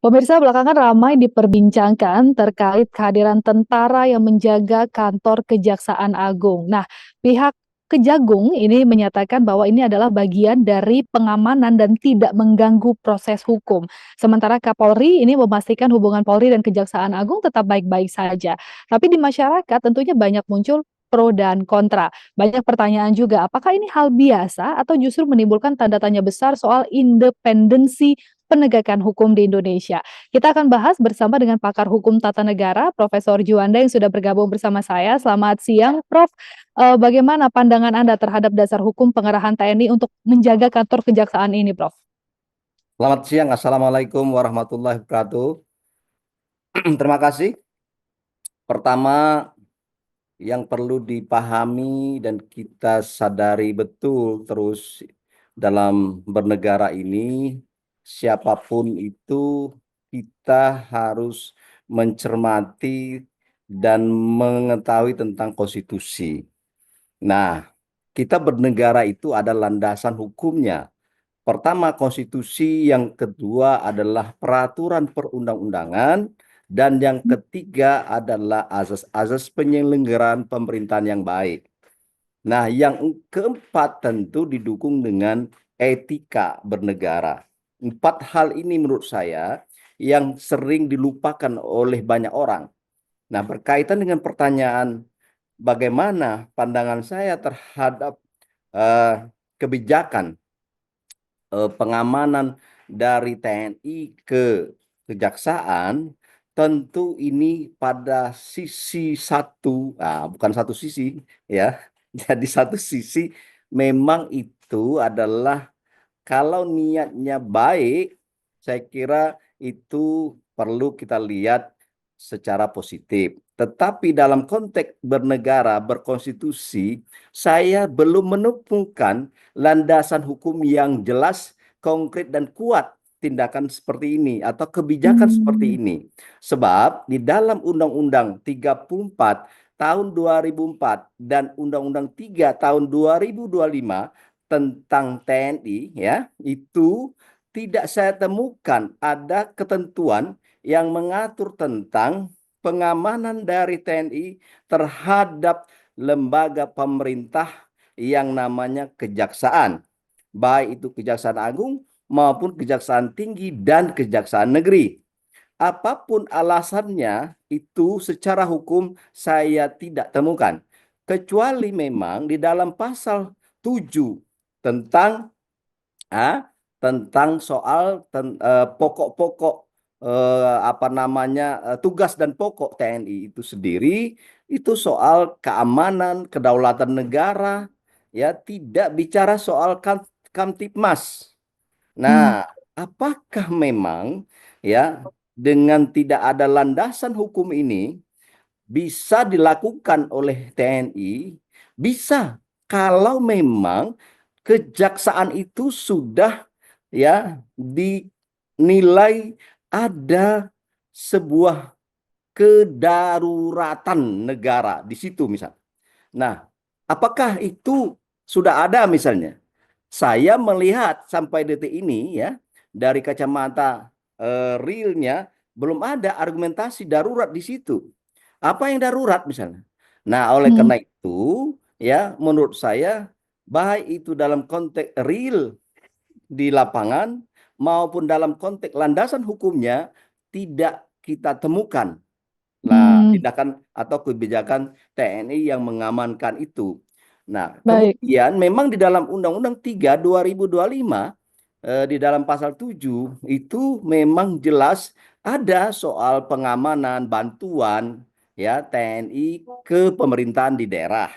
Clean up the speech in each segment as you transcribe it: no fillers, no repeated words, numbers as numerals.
Pemirsa, belakangan ramai diperbincangkan terkait kehadiran tentara yang menjaga kantor Kejaksaan Agung. Nah, pihak Kejagung ini menyatakan bahwa ini adalah bagian dari pengamanan dan tidak mengganggu proses hukum. Sementara Kapolri ini memastikan hubungan Polri dan Kejaksaan Agung tetap baik-baik saja. Tapi di masyarakat tentunya banyak muncul pro dan kontra. Banyak pertanyaan juga, apakah ini hal biasa atau justru menimbulkan tanda tanya besar soal independensi penegakan hukum di Indonesia. Kita akan bahas bersama dengan pakar hukum tata negara, Profesor Juanda yang sudah bergabung bersama saya. Selamat siang, Prof. Bagaimana pandangan Anda terhadap dasar hukum pengerahan TNI untuk menjaga kantor kejaksaan ini, Prof? Selamat siang, Assalamualaikum warahmatullahi wabarakatuh. Terima kasih. Pertama, yang perlu dipahami dan kita sadari betul terus dalam bernegara ini, siapapun itu kita harus mencermati dan mengetahui tentang konstitusi. Nah, kita bernegara itu ada landasan hukumnya. Pertama konstitusi, yang kedua adalah peraturan perundang-undangan, dan yang ketiga adalah azas-azas penyelenggaraan pemerintahan yang baik. Nah, yang keempat tentu didukung dengan etika bernegara. Empat hal ini menurut saya yang sering dilupakan oleh banyak orang. Nah, berkaitan dengan pertanyaan bagaimana pandangan saya terhadap kebijakan pengamanan dari TNI ke kejaksaan, tentu ini pada sisi satu, bukan satu sisi ya. Jadi satu sisi memang itu adalah kalau niatnya baik, saya kira itu perlu kita lihat secara positif. Tetapi dalam konteks bernegara, berkonstitusi, saya belum menemukan landasan hukum yang jelas, konkret, dan kuat tindakan seperti ini atau kebijakan seperti Hmm. ini. Sebab di dalam Undang-Undang 34 tahun 2004 dan Undang-Undang 3 tahun 2025 tentang TNI ya, itu tidak saya temukan ada ketentuan yang mengatur tentang pengamanan dari TNI terhadap lembaga pemerintah yang namanya kejaksaan, baik itu Kejaksaan Agung maupun Kejaksaan Tinggi dan Kejaksaan Negeri. Apapun alasannya, itu secara hukum saya tidak temukan. Kecuali memang di dalam pasal 7 tentang tentang soal pokok-pokok tugas dan pokok TNI itu sendiri, itu soal keamanan, kedaulatan negara, ya, tidak bicara soal Kamtipmas. Hmm. Nah, apakah memang ya dengan tidak ada landasan hukum ini bisa dilakukan oleh TNI? Bisa, kalau memang kejaksaan itu sudah ya dinilai ada sebuah kedaruratan negara di situ misalnya. Nah, apakah itu sudah ada misalnya? Saya melihat sampai detik ini ya, dari kacamata realnya belum ada argumentasi darurat di situ. Apa yang darurat misalnya? Nah, oleh Hmm. karena itu ya menurut saya baik itu dalam konteks real di lapangan maupun dalam konteks landasan hukumnya tidak kita temukan lah Hmm. tindakan atau kebijakan TNI yang mengamankan itu. Nah, Baik. kemudian memang di dalam Undang-Undang 3 2025 di dalam pasal 7 itu memang jelas ada soal pengamanan bantuan ya TNI ke pemerintahan di daerah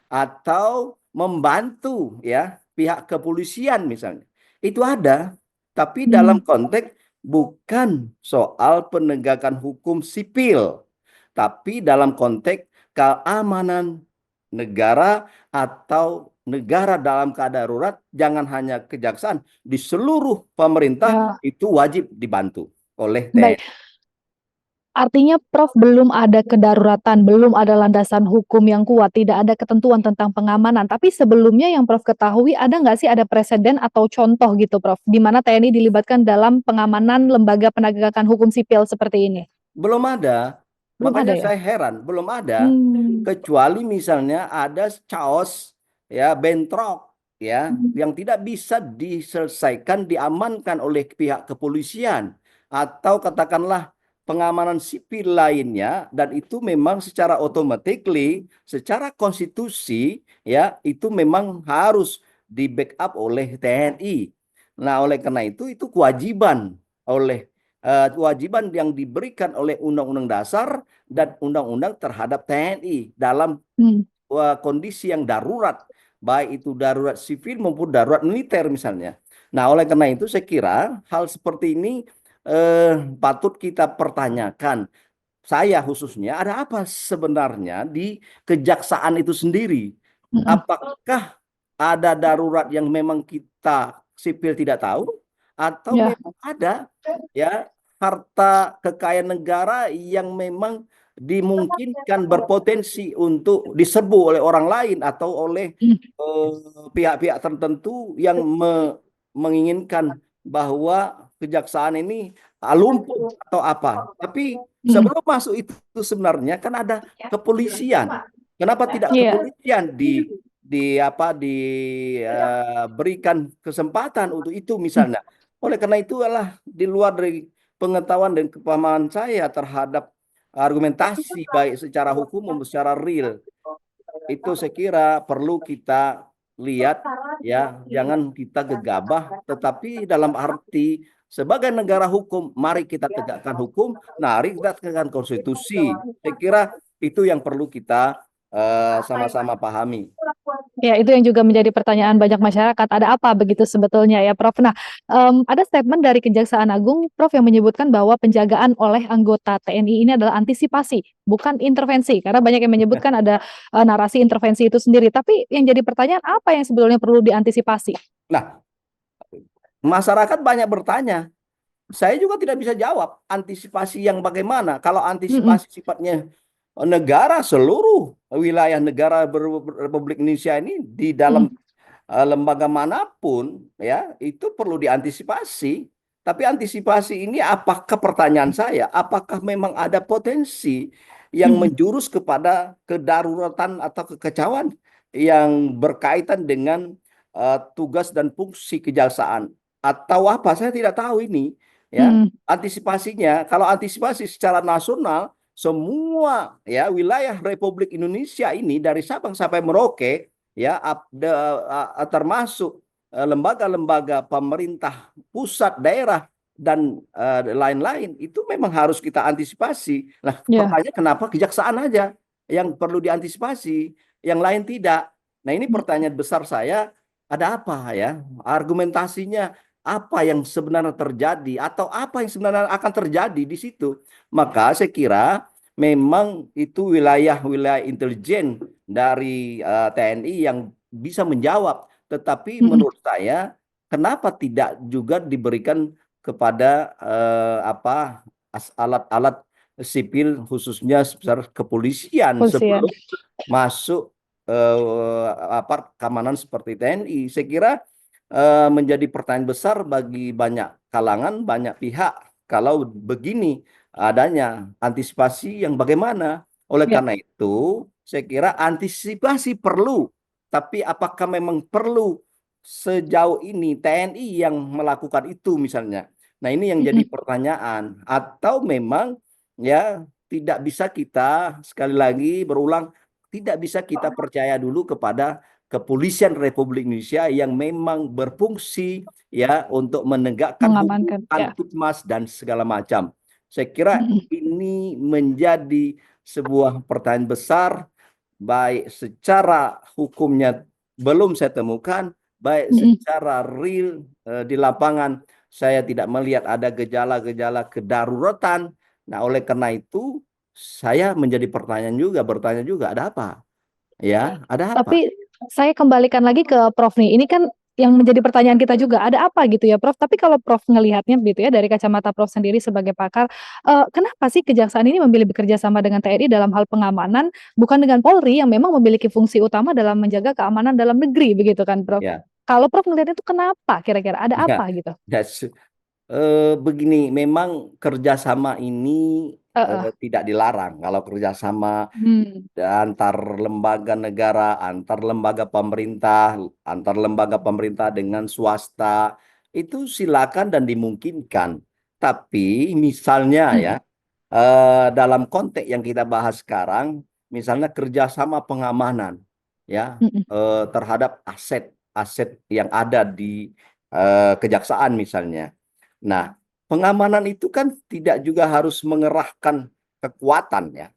atau membantu ya pihak kepolisian misalnya. Itu ada, tapi dalam Hmm. konteks bukan soal penegakan hukum sipil, tapi dalam konteks keamanan negara atau negara dalam keadaan darurat, jangan hanya kejaksaan, di seluruh pemerintah Ya, itu wajib dibantu oleh baik. TNI. Artinya Prof belum ada kedaruratan, belum ada landasan hukum yang kuat, tidak ada ketentuan tentang pengamanan. Tapi sebelumnya yang Prof ketahui ada nggak sih ada presiden atau contoh gitu Prof, di mana TNI dilibatkan dalam pengamanan lembaga penegakan hukum sipil seperti ini? Belum ada. Belum ada Makanya ya? saya heran, belum ada. Hmm. Kecuali misalnya ada chaos, ya, bentrok, ya, Hmm. yang tidak bisa diselesaikan, diamankan oleh pihak kepolisian atau katakanlah pengamanan sipil lainnya, dan itu memang secara automatically, secara konstitusi, ya, itu memang harus di backup oleh TNI. Nah, oleh karena itu kewajiban oleh kewajiban yang diberikan oleh Undang-Undang Dasar dan Undang-Undang terhadap TNI dalam Hmm. kondisi yang darurat, baik itu darurat sipil maupun darurat militer misalnya. Nah, oleh karena itu saya kira hal seperti ini patut kita pertanyakan. Saya khususnya, ada apa sebenarnya di kejaksaan itu sendiri? Hmm. Apakah ada darurat yang memang kita sipil tidak tahu, atau Ya. memang ada, ya, harta kekayaan negara yang memang dimungkinkan berpotensi untuk diserbu oleh orang lain atau oleh Hmm. pihak-pihak tertentu yang menginginkan bahwa kejaksaan ini lumpuh atau apa. Tapi Hmm. sebelum masuk itu sebenarnya kan ada kepolisian. Kenapa tidak Iya. kepolisian berikan kesempatan untuk itu Hmm. misalnya. Oleh karena itu adalah di luar dari pengetahuan dan kepahaman saya terhadap argumentasi baik secara hukum maupun secara real, itu saya kira perlu kita lihat, ya, jangan kita gegabah, tetapi dalam arti sebagai negara hukum, mari kita tegakkan hukum, mari kita tegakkan konstitusi. Saya kira itu yang perlu kita sama-sama pahami. Ya, itu yang juga menjadi pertanyaan banyak masyarakat. Ada apa begitu sebetulnya ya, Prof? Nah, ada statement dari Kejaksaan Agung, Prof, yang menyebutkan bahwa penjagaan oleh anggota TNI ini adalah antisipasi, bukan intervensi. Karena banyak yang menyebutkan ada narasi intervensi itu sendiri. Tapi yang jadi pertanyaan apa yang sebetulnya perlu diantisipasi? Nah, masyarakat banyak bertanya. Saya juga tidak bisa jawab antisipasi yang bagaimana. Kalau Mm-mm. antisipasi sifatnya negara, seluruh wilayah negara Republik Indonesia ini di dalam Mm. lembaga manapun, ya, itu perlu diantisipasi. Tapi antisipasi ini, apakah, pertanyaan saya, apakah memang ada potensi yang Mm. menjurus kepada kedaruratan atau kekacauan yang berkaitan dengan tugas dan fungsi kejaksaan atau apa? Saya tidak tahu ini, ya, Mm. antisipasinya. Kalau antisipasi secara nasional, semua, ya, wilayah Republik Indonesia ini dari Sabang sampai Merauke, ya, termasuk lembaga-lembaga pemerintah pusat, daerah, dan lain-lain, itu memang harus kita antisipasi. Nah, Ya. pertanyaan, kenapa kejaksaan aja yang perlu diantisipasi, yang lain tidak? Nah, ini pertanyaan besar saya, ada apa, ya? Argumentasinya apa yang sebenarnya terjadi atau apa yang sebenarnya akan terjadi di situ? Maka saya kira memang itu wilayah-wilayah intelijen dari TNI yang bisa menjawab. Tetapi Mm. menurut saya, kenapa tidak juga diberikan kepada alat-alat sipil, khususnya sebesar kepolisian, Polisian. sebelum masuk keamanan seperti TNI. Saya kira menjadi pertanyaan besar bagi banyak kalangan, banyak pihak, kalau begini adanya antisipasi yang bagaimana. Oleh Ya. karena itu, saya kira antisipasi perlu, tapi apakah memang perlu sejauh ini TNI yang melakukan itu misalnya? Nah, ini yang jadi Mm. pertanyaan. Atau memang, ya, tidak bisa kita, sekali lagi berulang, tidak bisa kita percaya dulu kepada kepolisian Republik Indonesia yang memang berfungsi, ya, untuk menegakkan hukum, Mengamankan. Ya. Kamtipmas, dan segala macam. Saya kira Mm. ini menjadi sebuah pertanyaan besar, baik secara hukumnya belum saya temukan, baik Mm. secara real di lapangan saya tidak melihat ada gejala-gejala kedaruratan. Nah, oleh karena itu saya menjadi bertanya juga, ada apa? Ya, ada apa? Tapi saya kembalikan lagi ke Prof nih. Ini kan yang menjadi pertanyaan kita juga, ada apa gitu ya Prof? Tapi kalau Prof ngelihatnya gitu ya dari kacamata Prof sendiri sebagai pakar, kenapa sih kejaksaan ini memilih bekerja sama dengan TNI dalam hal pengamanan, bukan dengan Polri yang memang memiliki fungsi utama dalam menjaga keamanan dalam negeri begitu kan Prof? Ya, Kalau Prof ngelihatnya itu kenapa kira-kira, ada ya, apa gitu? ya, begini, memang kerjasama ini Heeh, tidak dilarang. Kalau kerjasama mmm, antar lembaga negara, antar lembaga pemerintah dengan swasta, itu silakan dan dimungkinkan. Tapi misalnya ya, mhm dalam konteks yang kita bahas sekarang, misalnya kerjasama pengamanan, ya, mhm terhadap aset-aset yang ada di kejaksaan misalnya. Nah, pengamanan itu kan tidak juga harus mengerahkan kekuatan ya.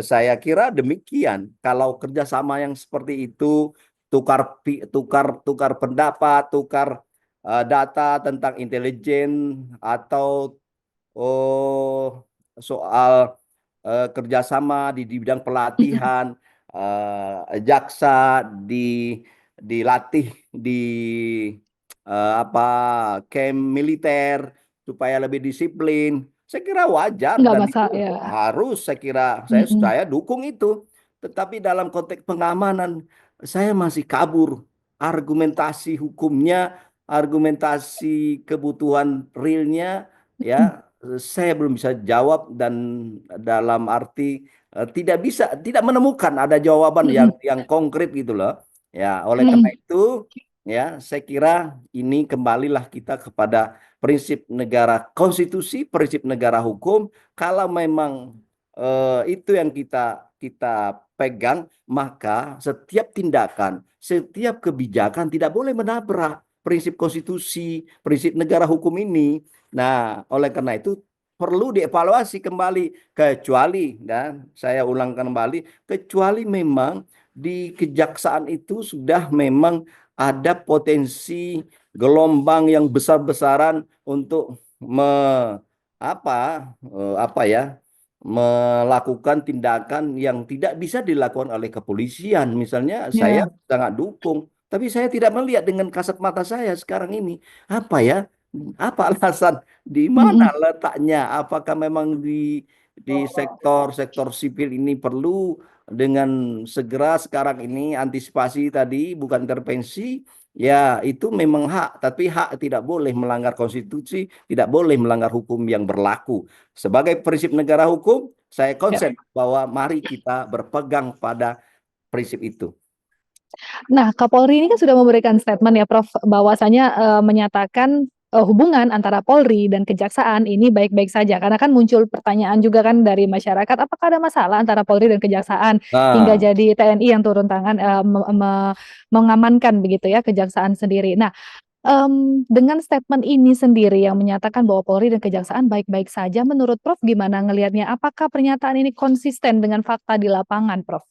Saya kira demikian. Kalau kerjasama yang seperti itu, tukar pendapat, tukar data tentang intelijen atau soal kerjasama di bidang mhm pelatihan, jaksa dilatih di apa camp militer supaya lebih disiplin. Saya kira wajar nggak dan itu ya, harus, saya kira mhm saya dukung itu. Tetapi dalam konteks pengamanan saya masih kabur argumentasi hukumnya, argumentasi kebutuhan realnya mhm ya, saya belum bisa jawab dan dalam arti tidak menemukan ada jawaban mhm yang konkret gitu loh. Ya, oleh karena mhm itu ya saya kira ini kembalilah kita kepada prinsip negara konstitusi, prinsip negara hukum. Kalau memang itu yang kita kita pegang, maka setiap tindakan, setiap kebijakan tidak boleh menabrak prinsip konstitusi, prinsip negara hukum ini. Nah, oleh karena itu perlu dievaluasi kembali, kecuali, dan saya ulangkan kembali, kecuali memang di kejaksaan itu sudah memang ada potensi gelombang yang besar-besaran untuk apa ya, melakukan tindakan yang tidak bisa dilakukan oleh kepolisian. Misalnya saya iya, sangat dukung, tapi saya tidak melihat dengan kasat mata saya sekarang ini. Apa ya? Apa alasan? Di mana mhm letaknya? Apakah memang di sektor sipil ini perlu dengan segera sekarang ini antisipasi tadi, bukan intervensi? Ya, itu memang hak, tapi hak tidak boleh melanggar konstitusi, tidak boleh melanggar hukum yang berlaku. Sebagai prinsip negara hukum, saya iya. konsen bahwa mari kita berpegang pada prinsip itu. Nah, Kapolri ini kan sudah memberikan statement ya Prof, bahwasanya, menyatakan, hubungan antara Polri dan Kejaksaan ini baik-baik saja. Karena kan muncul pertanyaan juga kan dari masyarakat, apakah ada masalah antara Polri dan Kejaksaan hingga Nah, jadi TNI yang turun tangan, mengamankan begitu ya Kejaksaan sendiri. Nah, dengan statement ini sendiri yang menyatakan bahwa Polri dan Kejaksaan baik-baik saja, menurut Prof gimana ngelihatnya? Apakah pernyataan ini konsisten dengan fakta di lapangan, Prof?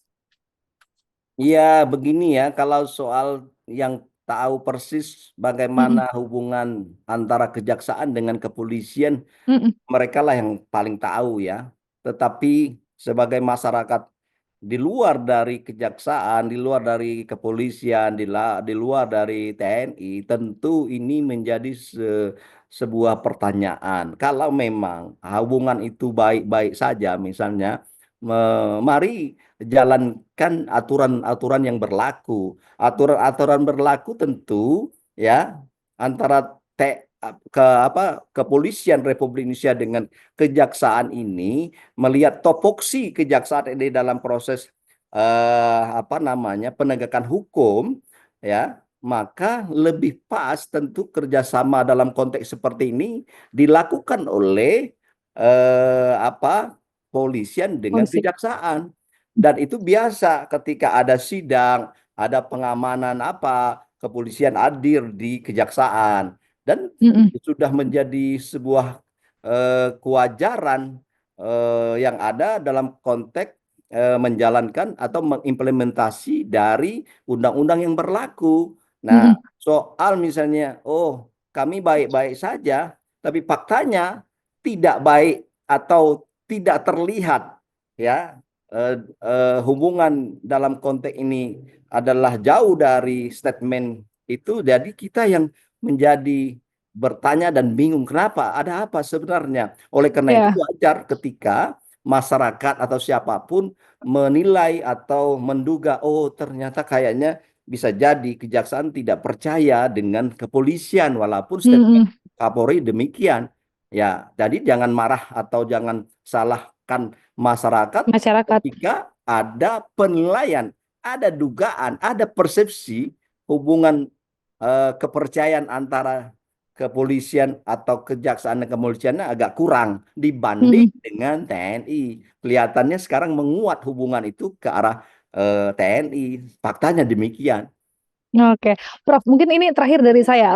iya begini ya, kalau soal yang tahu persis bagaimana Mhm hubungan antara kejaksaan dengan kepolisian, mhm mereka lah yang paling tahu ya. Tetapi sebagai masyarakat di luar dari kejaksaan, di luar dari kepolisian, di luar dari TNI, tentu ini menjadi sebuah pertanyaan. Kalau memang hubungan itu baik-baik saja, misalnya, mari jalankan aturan-aturan yang berlaku. Aturan-aturan berlaku tentu ya antara kepolisian Republik Indonesia dengan kejaksaan ini melihat topoksi kejaksaan ini dalam proses penegakan hukum ya, maka lebih pas tentu kerjasama dalam konteks seperti ini dilakukan oleh polisian dengan polisi. kejaksaan. Dan itu biasa ketika ada sidang, ada pengamanan kepolisian hadir di kejaksaan. Dan Mhm sudah menjadi sebuah kewajaran yang ada dalam konteks menjalankan atau mengimplementasi dari undang-undang yang berlaku. Nah, mhm soal misalnya, oh kami baik-baik saja, tapi faktanya tidak baik atau tidak terlihat ya, hubungan dalam konteks ini adalah jauh dari statement Itu jadi kita yang menjadi bertanya dan bingung kenapa, ada apa sebenarnya. Oleh karena itu Ya. wajar ketika masyarakat atau siapapun menilai atau menduga, oh ternyata kayaknya bisa jadi kejaksaan tidak percaya dengan kepolisian walaupun statement Mm-mm. Kapolri demikian. Ya, jadi jangan marah atau jangan salahkan masyarakat Masyarakat. ketika ada penilaian, ada dugaan, ada persepsi hubungan kepercayaan antara kepolisian atau kejaksaan dan kepolisiannya agak kurang dibanding Mm-mm. dengan TNI. Kelihatannya sekarang menguat hubungan itu ke arah TNI. Faktanya demikian. Oke, Prof, mungkin ini terakhir dari saya,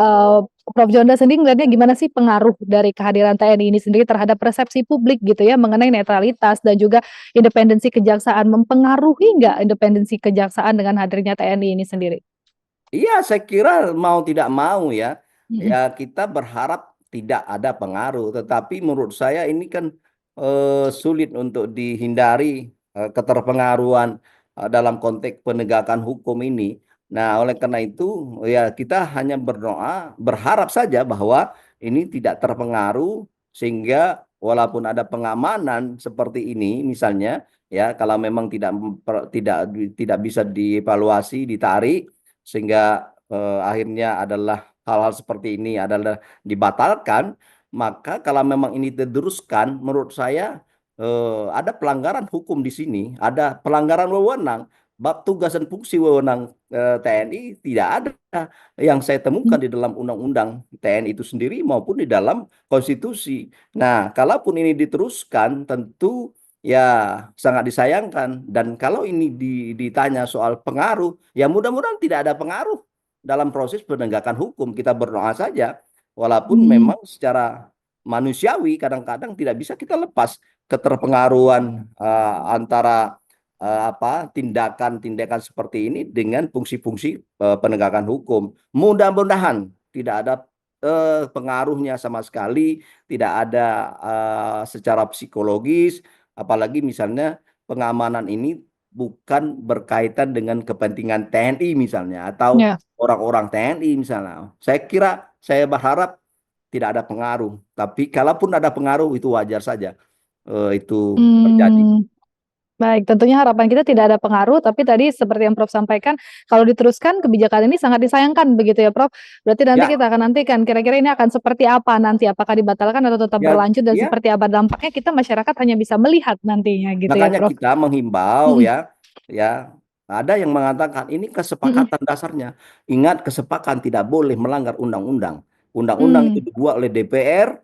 Prof. Juanda sendiri ngelihatnya gimana sih pengaruh dari kehadiran TNI ini sendiri terhadap persepsi publik gitu ya, mengenai netralitas dan juga independensi kejaksaan, mempengaruhi nggak independensi kejaksaan dengan hadirnya TNI ini sendiri? Iya, saya kira mau tidak mau ya, Mhm. ya kita berharap tidak ada pengaruh. Tetapi menurut saya ini kan sulit untuk dihindari keterpengaruhan dalam konteks penegakan hukum ini. Nah, oleh karena itu ya kita hanya berdoa, berharap saja bahwa ini tidak terpengaruh sehingga walaupun ada pengamanan seperti ini, misalnya ya kalau memang tidak tidak bisa dievaluasi, ditarik sehingga akhirnya adalah hal-hal seperti ini adalah dibatalkan, maka kalau memang ini diteruskan, menurut saya ada pelanggaran hukum di sini, ada pelanggaran wewenang, bab tugas dan fungsi wewenang TNI tidak ada yang saya temukan di dalam undang-undang TNI itu sendiri maupun di dalam konstitusi. Nah, kalaupun ini diteruskan, tentu ya sangat disayangkan. Dan kalau ini ditanya soal pengaruh, ya mudah-mudahan tidak ada pengaruh dalam proses penegakan hukum. Kita berdoa saja, walaupun Mmm, memang secara manusiawi kadang-kadang tidak bisa kita lepas keterpengaruhan antara apa tindakan-tindakan seperti ini dengan fungsi-fungsi penegakan hukum. Mudah-mudahan tidak ada pengaruhnya sama sekali, tidak ada secara psikologis, apalagi misalnya pengamanan ini bukan berkaitan dengan kepentingan TNI misalnya atau ya. orang-orang TNI misalnya. Saya kira, saya berharap tidak ada pengaruh. Tapi kalaupun ada pengaruh itu wajar saja itu terjadi. Mmm. Baik, tentunya harapan kita tidak ada pengaruh, tapi tadi seperti yang Prof sampaikan, kalau diteruskan kebijakan ini sangat disayangkan begitu ya Prof? Berarti nanti Ya, kita akan nantikan kira-kira ini akan seperti apa nanti, apakah dibatalkan atau tetap ya, berlanjut dan ya. seperti apa dampaknya kita masyarakat hanya bisa melihat nantinya gitu ya Makanya Prof? kita menghimbau Mhm, ya, ada yang mengatakan ini mhm, kesepakatan dasarnya. Ingat kesepakatan tidak boleh melanggar undang-undang. Undang-undang itu mmm, dibuat oleh DPR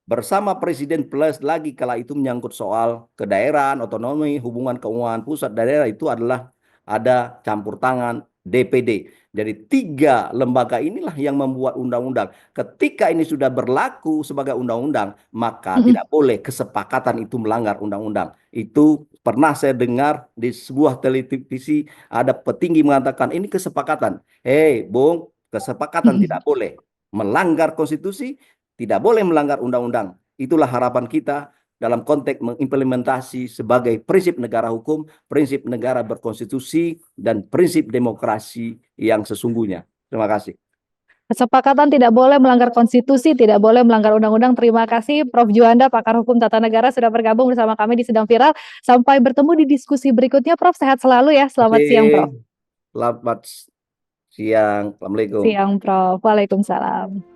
bersama presiden plus lagi kalau itu menyangkut soal kedaerahan, otonomi, hubungan keuangan pusat daerah itu adalah ada campur tangan DPD. Jadi tiga lembaga inilah yang membuat undang-undang. Ketika ini sudah berlaku sebagai undang-undang, maka mhm, tidak boleh kesepakatan itu melanggar undang-undang. Itu pernah saya dengar di sebuah televisi ada petinggi mengatakan ini kesepakatan. Hei, Bung, kesepakatan mhm. tidak boleh melanggar konstitusi, tidak boleh melanggar undang-undang. Itulah harapan kita dalam konteks mengimplementasi sebagai prinsip negara hukum, prinsip negara berkonstitusi, dan prinsip demokrasi yang sesungguhnya. Terima kasih. Kesepakatan tidak boleh melanggar konstitusi, tidak boleh melanggar undang-undang. Terima kasih Prof Juanda, pakar hukum tata negara sudah bergabung bersama kami di Sedang Viral. Sampai bertemu di diskusi berikutnya Prof, sehat selalu ya. Oke, Selamat siang Prof. selamat siang. Assalamualaikum. Siang Prof. Waalaikumsalam.